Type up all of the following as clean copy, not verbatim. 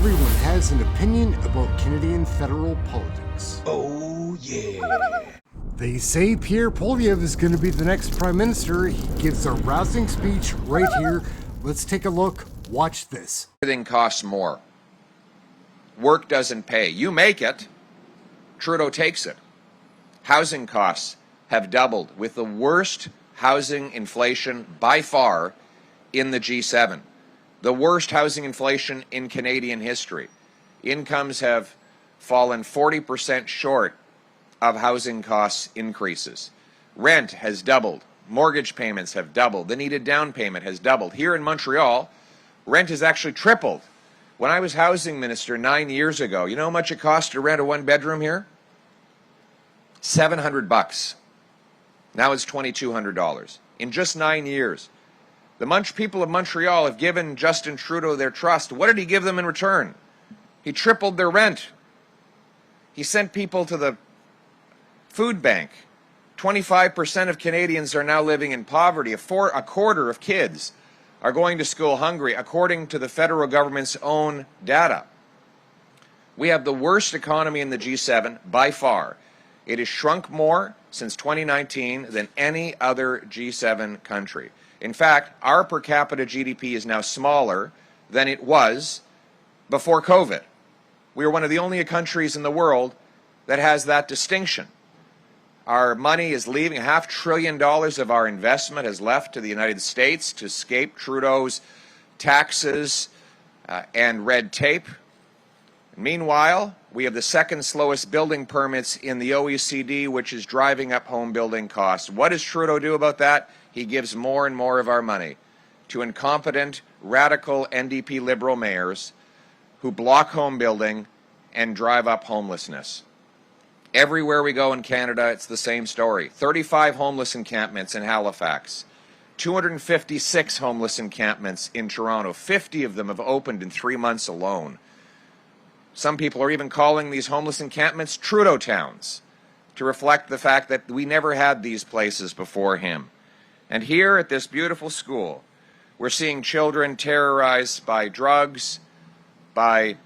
everyone has an opinion about Canadian federal politics. Oh, yeah. They say Pierre Poilievre is going to be the next Prime Minister. He gives a rousing speech right here. Let's take a look. Watch this. Everything costs more. Work doesn't pay. You make it, Trudeau takes it. Housing costs have doubled, with the worst housing inflation by far in the G7. The worst housing inflation in Canadian history. Incomes have fallen 40% short of housing costs increases. Rent has doubled. Mortgage payments have doubled. The needed down payment has doubled. Here in Montreal, rent has actually tripled. When I was housing minister 9 years ago, you know how much it cost to rent a one-bedroom here? $700. Now it's $2,200 in just 9 years. The people of Montreal have given Justin Trudeau their trust. What did he give them in return? He tripled their rent. He sent people to the food bank. 25% of Canadians are now living in poverty. A quarter of kids are going to school hungry, according to the federal government's own data. We have the worst economy in the G7 by far. It has shrunk more since 2019 than any other G7 country. In fact, our per capita GDP is now smaller than it was before COVID. We are one of the only countries in the world that has that distinction. Our money is leaving. $500 billion of our investment has left to the United States to escape Trudeau's taxes and red tape. Meanwhile, we have the second slowest building permits in the OECD, which is driving up home building costs. What does Trudeau do about that? He gives more and more of our money to incompetent, radical NDP Liberal mayors who block home building and drive up homelessness. Everywhere we go in Canada, it's the same story. 35 homeless encampments in Halifax, 256 homeless encampments in Toronto. 50 of them have opened in 3 months alone. Some people are even calling these homeless encampments Trudeau towns to reflect the fact that we never had these places before him. And here at this beautiful school, we're seeing children terrorized by drugs, by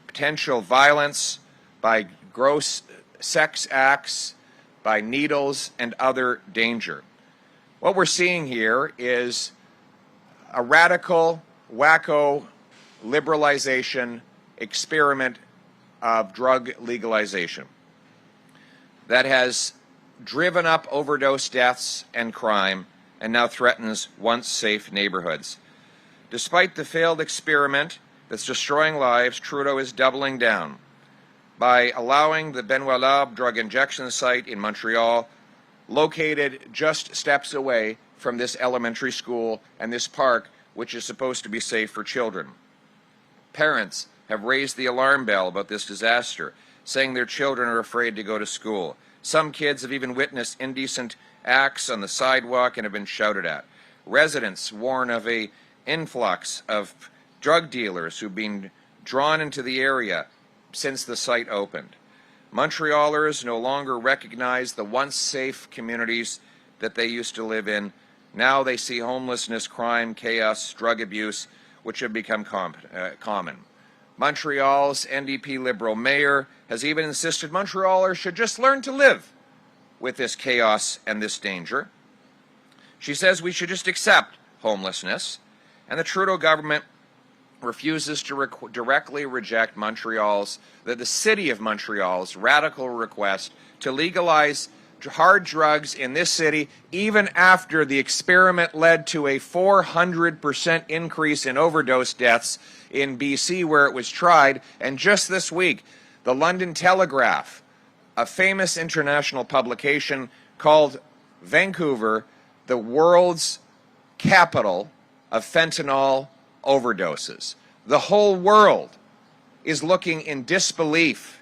potential violence, by gross sex acts, by needles and other danger. What we're seeing here is a radical, wacko liberalization experiment of drug legalization that has driven up overdose deaths and crime and now threatens once safe neighborhoods. Despite the failed experiment that's destroying lives, Trudeau is doubling down by allowing the Benoit drug injection site in Montreal, located just steps away from this elementary school and this park, which is supposed to be safe for children. Parents have raised the alarm bell about this disaster, saying their children are afraid to go to school. Some kids have even witnessed indecent acts on the sidewalk and have been shouted at. Residents warn of an influx of drug dealers who've been drawn into the area since the site opened. Montrealers no longer recognize the once safe communities that they used to live in. Now they see homelessness, crime, chaos, drug abuse, which have become common. Montreal's NDP Liberal mayor has even insisted Montrealers should just learn to live with this chaos and this danger. She says we should just accept homelessness, and the Trudeau government refuses to directly reject the city of Montreal's radical request to legalize hard drugs in this city, even after the experiment led to a 400% increase in overdose deaths in BC where it was tried. And just this week, the London Telegraph, a famous international publication, called Vancouver the world's capital of fentanyl overdoses. The whole world is looking in disbelief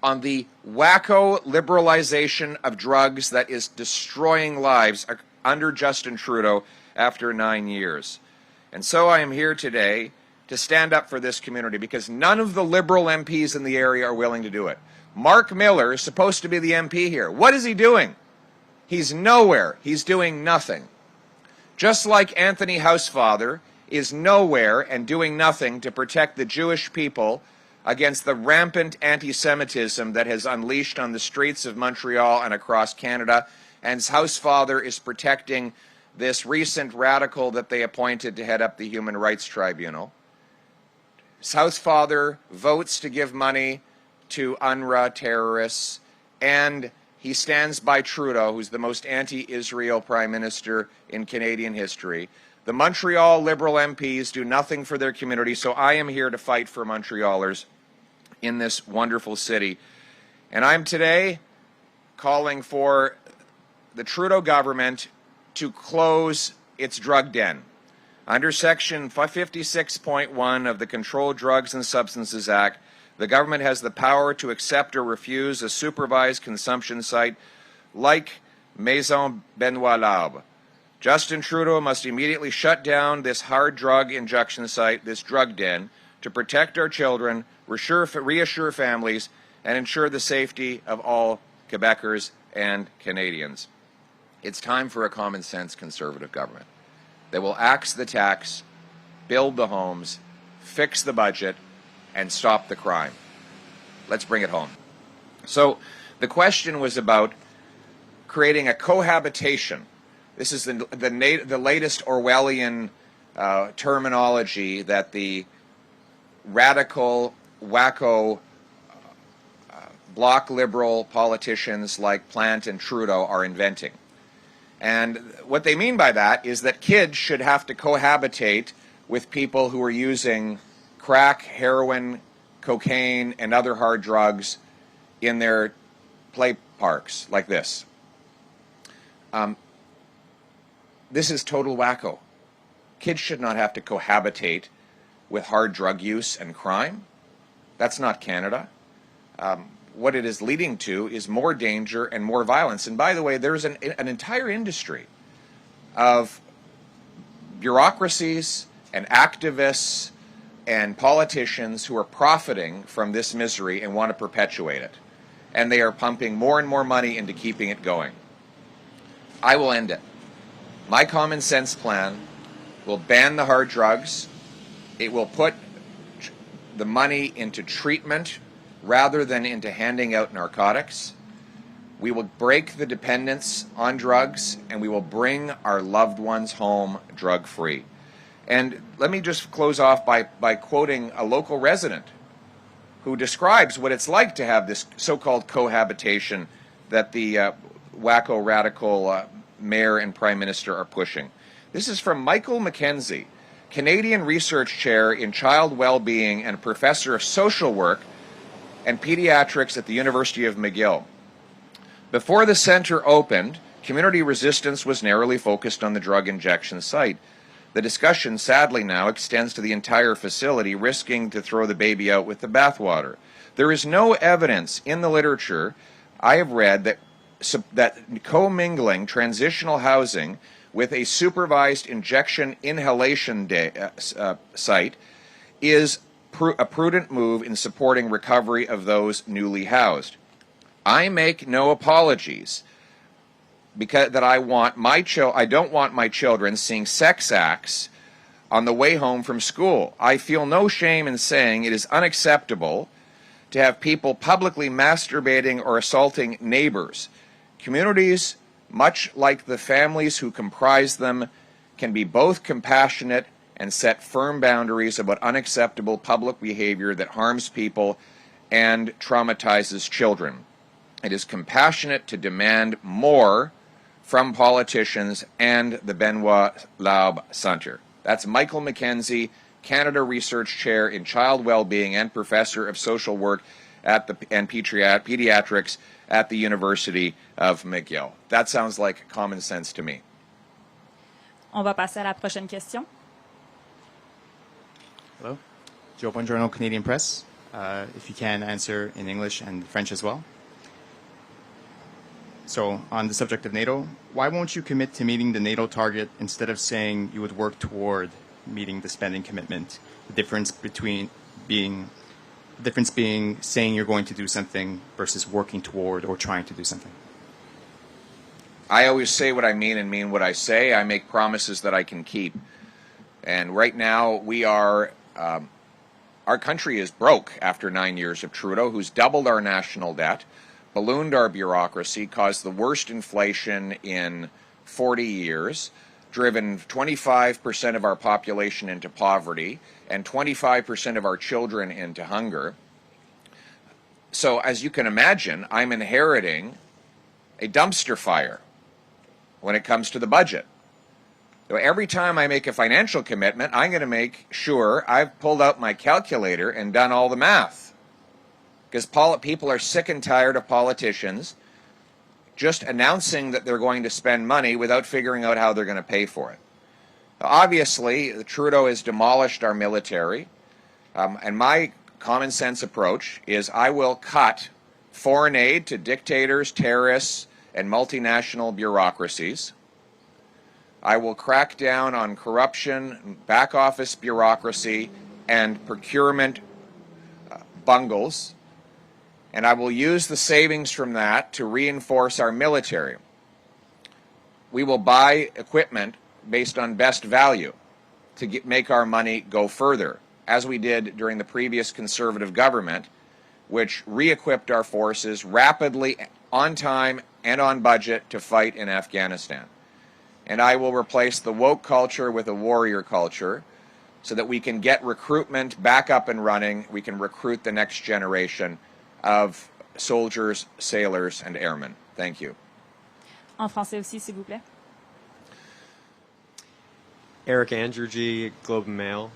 on the wacko liberalization of drugs that is destroying lives under Justin Trudeau after 9 years. And so I am here today to stand up for this community because none of the Liberal MPs in the area are willing to do it. Mark Miller is supposed to be the MP here. What is he doing? He's nowhere. He's doing nothing. Just like Anthony Housefather is nowhere and doing nothing to protect the Jewish people against the rampant anti-Semitism that has unleashed on the streets of Montreal and across Canada, and his House Father is protecting this recent radical that they appointed to head up the Human Rights Tribunal. His House Father votes to give money to UNRWA terrorists, and he stands by Trudeau, who's the most anti-Israel Prime Minister in Canadian history. The Montreal Liberal MPs do nothing for their community, so I am here to fight for Montrealers in this wonderful city. And I'm today calling for the Trudeau government to close its drug den. Under Section 56.1 of the Controlled Drugs and Substances Act, the government has the power to accept or refuse a supervised consumption site like Maison Benoit Laube. Justin Trudeau must immediately shut down this hard drug injection site, this drug den, to protect our children, reassure families, and ensure the safety of all Quebecers and Canadians. It's time for a common sense Conservative government that will axe the tax, build the homes, fix the budget, and stop the crime. Let's bring it home. So the question was about creating a cohabitation. This is the latest Orwellian terminology that the radical, wacko, bloc liberal politicians like Plante and Trudeau are inventing. And what they mean by that is that kids should have to cohabitate with people who are using crack, heroin, cocaine, and other hard drugs in their play parks like this. This is total wacko. Kids should not have to cohabitate with hard drug use and crime. That's not Canada. What it is leading to is more danger and more violence. And by the way, there's an entire industry of bureaucracies and activists and politicians who are profiting from this misery and want to perpetuate it. And they are pumping more and more money into keeping it going. I will end it. My common sense plan will ban the hard drugs. It will put the money into treatment rather than into handing out narcotics. We will break the dependence on drugs, and we will bring our loved ones home drug-free. And let me just close off by quoting a local resident who describes what it's like to have this so-called cohabitation that the wacko radical mayor and prime minister are pushing. This is from Michael McKenzie, Canadian Research Chair in Child Wellbeing and Professor of Social Work and Pediatrics at the University of McGill. Before the centre opened, community resistance was narrowly focused on the drug injection site. The discussion, sadly now, extends to the entire facility, risking to throw the baby out with the bathwater. There is no evidence in the literature I have read that commingling transitional housing with a supervised injection inhalation site is a prudent move in supporting recovery of those newly housed. I make no apologies because that I don't want my children seeing sex acts on the way home from school. I feel no shame in saying it is unacceptable to have people publicly masturbating or assaulting neighbors. Communities, much like the families who comprise them, can be both compassionate and set firm boundaries about unacceptable public behavior that harms people and traumatizes children. It is compassionate to demand more from politicians and the Benoit Laube Centre. That's Michael McKenzie, Canada Research Chair in Child Wellbeing and Professor of Social Work and Pediatrics at the University of McGill. That sounds like common sense to me. On va passer à la prochaine question. Hello, Joe Bongiorno, Canadian Press. If you can answer in English and French as well. So, on the subject of NATO, why won't you commit to meeting the NATO target instead of saying you would work toward meeting the spending commitment? The difference being saying you're going to do something versus working toward or trying to do something. I always say what I mean and mean what I say. I make promises that I can keep. And right now we are, our country is broke after 9 years of Trudeau, who's doubled our national debt, ballooned our bureaucracy, caused the worst inflation in 40 years, driven 25% of our population into poverty and 25% of our children into hunger. So as you can imagine, I'm inheriting a dumpster fire when it comes to the budget. So every time I make a financial commitment, I'm going to make sure I've pulled out my calculator and done all the math. Because people are sick and tired of politicians just announcing that they're going to spend money without figuring out how they're going to pay for it. Obviously, Trudeau has demolished our military, and my common sense approach is I will cut foreign aid to dictators, terrorists, and multinational bureaucracies. I will crack down on corruption, back office bureaucracy, and procurement bungles, and I will use the savings from that to reinforce our military. We will buy equipment based on best value to make our money go further, as we did during the previous Conservative government, which re-equipped our forces rapidly, on time, and on budget to fight in Afghanistan. And I will replace the woke culture with a warrior culture so that we can get recruitment back up and running. We can recruit the next generation of soldiers, sailors, and airmen. Thank you. En français aussi, s'il vous plaît. Eric Andrew, Globe and Mail.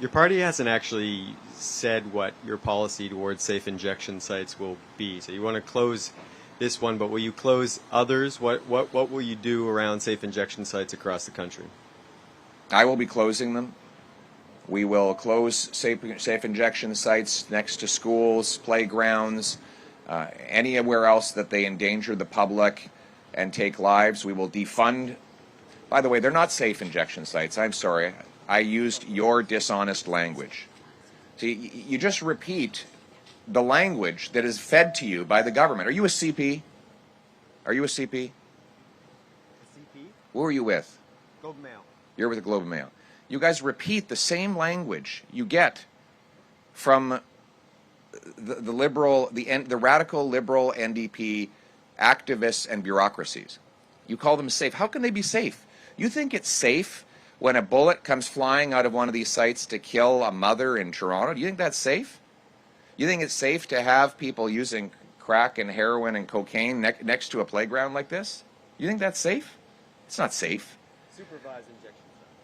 Your party hasn't actually said what your policy towards safe injection sites will be. So you want to close this one, but will you close others? What will you do around safe injection sites across the country? I will be closing them. We will close safe injection sites next to schools, playgrounds, anywhere else that they endanger the public and take lives. We will defund. By the way, they're not safe injection sites. I'm sorry. I used your dishonest language. See, you just repeat the language that is fed to you by the government. Are you a CP? Are you a CP? CP? Who are you with? Globe and Mail. You're with the Globe and Mail. You guys repeat the same language you get from the radical liberal NDP activists and bureaucracies. You call them safe. How can they be safe? You think it's safe when a bullet comes flying out of one of these sites to kill a mother in Toronto? Do you think that's safe? You think it's safe to have people using crack and heroin and cocaine next to a playground like this? You think that's safe? It's not safe. Supervised injection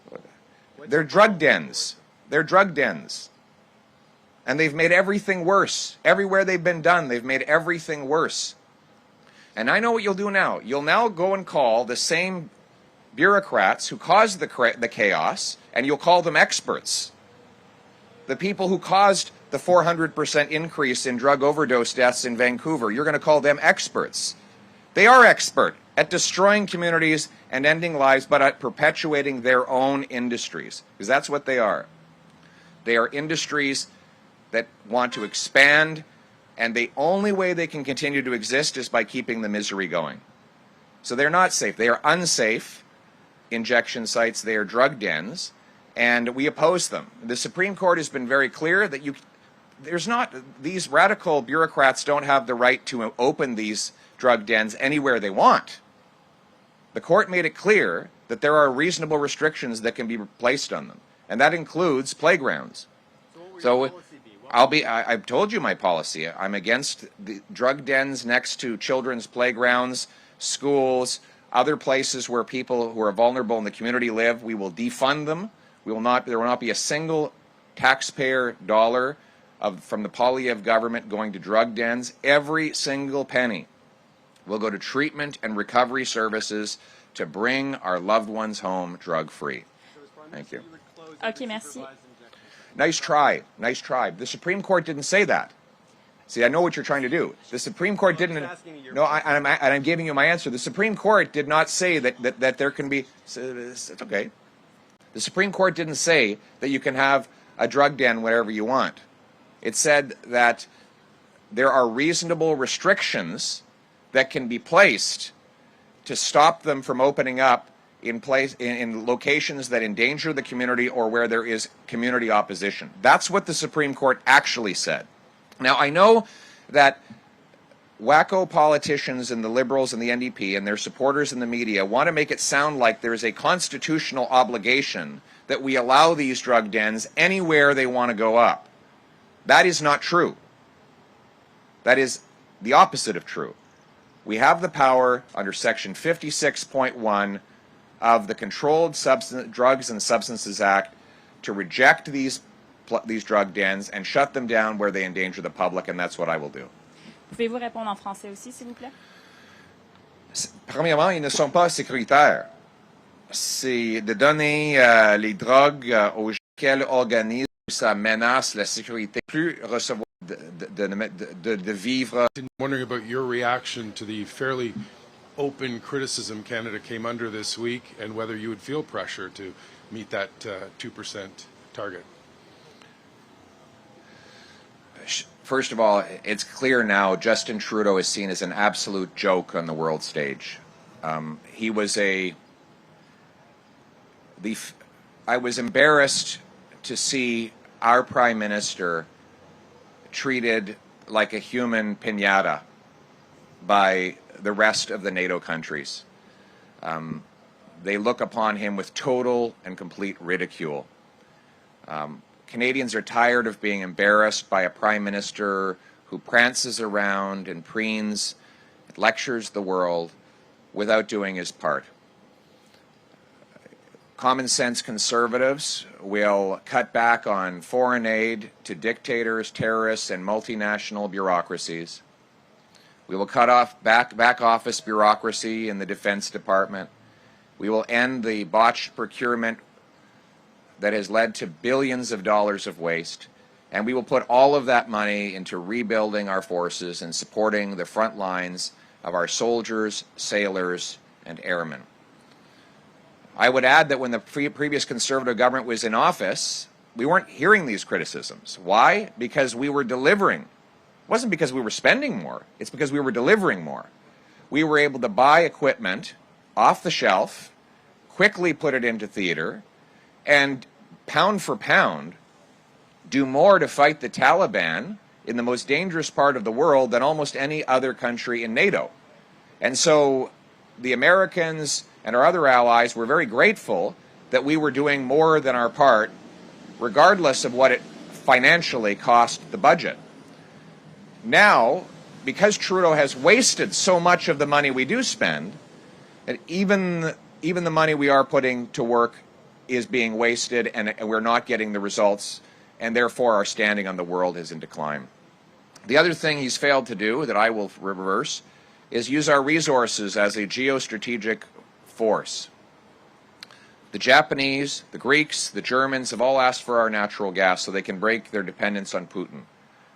sites. They're drug dens. They're drug dens. And they've made everything worse. Everywhere they've been done, they've made everything worse. And I know what you'll do now. You'll now go and call the same bureaucrats who caused the chaos, and you'll call them experts. The people who caused the 400% increase in drug overdose deaths in Vancouver, you're going to call them experts. They are expert at destroying communities and ending lives, but at perpetuating their own industries, because that's what they are. They are industries that want to expand, and the only way they can continue to exist is by keeping the misery going. So they're not safe. They are unsafe injection sites. They are drug dens, and we oppose them. The Supreme Court has been very clear that these radical bureaucrats don't have the right to open these drug dens anywhere they want. The court made it clear that there are reasonable restrictions that can be placed on them, and that includes playgrounds. So I've told you my policy. I'm against the drug dens next to children's playgrounds, schools, other places where people who are vulnerable in the community live. We will defund them. There will not be a single taxpayer dollar from the Poilievre government going to drug dens. Every single penny will go to treatment and recovery services to bring our loved ones home drug-free. Thank you. OK, merci. Nice try. Nice try. The Supreme Court didn't say that. See, I know what you're trying to do. The Supreme Court didn't. No, I'm giving you my answer. The Supreme Court did not say that there can be. It's okay. The Supreme Court didn't say that you can have a drug den wherever you want. It said that there are reasonable restrictions that can be placed to stop them from opening up in locations that endanger the community or where there is community opposition. That's what the Supreme Court actually said. Now, I know that wacko politicians and the Liberals and the NDP and their supporters in the media want to make it sound like there's a constitutional obligation that we allow these drug dens anywhere they want to go up. That is not true. That is the opposite of true. We have the power under Section 56.1 of the Controlled Drugs and Substances Act to reject these drug dens and shut them down where they endanger the public, and that's what I will do. Pouvez-vous répondre en français aussi, s'il vous plaît? Premièrement, ils ne sont pas sécuritaires. C'est de donner les drogues aux gens qui organisent, ça menace la sécurité, plus recevoir de vivre. I'm wondering about your reaction to the fairly open criticism Canada came under this week and whether you would feel pressure to meet that 2% target. First of all, it's clear now Justin Trudeau is seen as an absolute joke on the world stage. He was I was embarrassed to see our Prime Minister treated like a human piñata by the rest of the NATO countries. They look upon him with total and complete ridicule. Canadians are tired of being embarrassed by a Prime Minister who prances around and preens, lectures the world without doing his part. Common sense conservatives will cut back on foreign aid to dictators, terrorists, and multinational bureaucracies. We will cut off back office bureaucracy in the Defense Department. We will end the botched procurement that has led to billions of dollars of waste, and we will put all of that money into rebuilding our forces and supporting the front lines of our soldiers, sailors, and airmen. I would add that when the previous Conservative government was in office, we weren't hearing these criticisms. Why? Because we were delivering. It wasn't because we were spending more. It's because we were delivering more. We were able to buy equipment off the shelf, quickly put it into theater, and pound for pound do more to fight the Taliban in the most dangerous part of the world than almost any other country in NATO. And so the Americans and our other allies were very grateful that we were doing more than our part, regardless of what it financially cost the budget. Now, because Trudeau has wasted so much of the money we do spend, and even the money we are putting to work is being wasted, and we're not getting the results, and therefore our standing on the world is in decline. The other thing he's failed to do, that I will reverse, is use our resources as a geostrategic force. The Japanese, the Greeks, the Germans have all asked for our natural gas so they can break their dependence on Putin.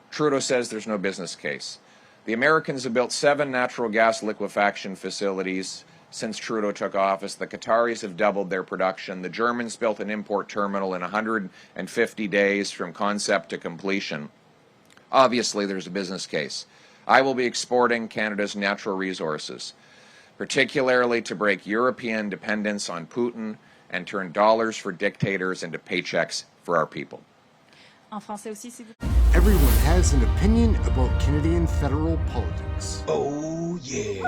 Trudeau says there's no business case. The Americans have built 7 natural gas liquefaction facilities since Trudeau took office. The Qataris have doubled their production. The Germans built an import terminal in 150 days from concept to completion. Obviously, there's a business case. I will be exporting Canada's natural resources, particularly to break European dependence on Putin and turn dollars for dictators into paychecks for our people. En français aussi, s'il vous plaît. Everyone has an opinion about Canadian federal politics. Oh, yeah.